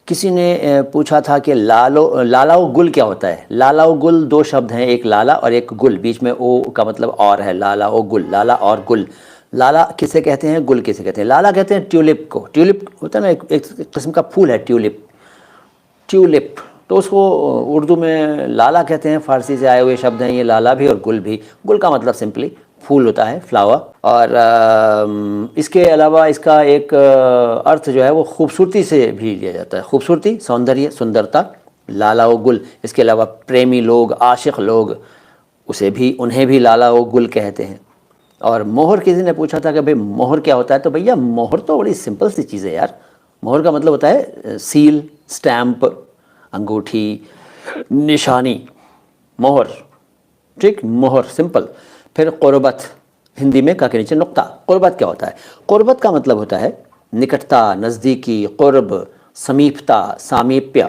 किसी ने पूछा था कि लाला व गुल क्या होता है। लाला व गुल दो शब्द हैं, एक लाला और एक गुल, बीच में ओ का मतलब और है। लाला व गुल, लाला और गुल। लाला किसे कहते हैं, गुल किसे कहते हैं। लाला कहते हैं ट्यूलिप को। ट्यूलिप होता है ना, एक किस्म का फूल है ट्यूलिप। ट्यूलिप तो उसको उर्दू में लाला कहते हैं, फारसी से आए हुए शब्द हैं ये लाला भी और गुल भी। गुल का मतलब सिंपली फूल होता है, फ्लावर। और इसके अलावा इसका एक अर्थ जो है वो खूबसूरती से भी लिया जाता है। खूबसूरती, सौंदर्य, सुंदरता, लाला व गुल। इसके अलावा प्रेमी लोग, आशिक लोग, उन्हें भी लाला व गुल कहते हैं। और मोहर, किसी ने पूछा था कि भाई मोहर क्या होता है, तो भैया मोहर तो बड़ी सिंपल सी चीज़ है यार। मोहर का मतलब होता है सील, स्टैम्प, अंगूठी, निशानी, मोहर। ठीक, मोहर सिंपल। फिर क़ुरबत, हिंदी में का के नीचे नुक्ता। क़ुरबत क्या होता है? क़ुरबत का मतलब होता है निकटता, नज़दीकी, क़ुर्ब, समीपता, सामीप्य।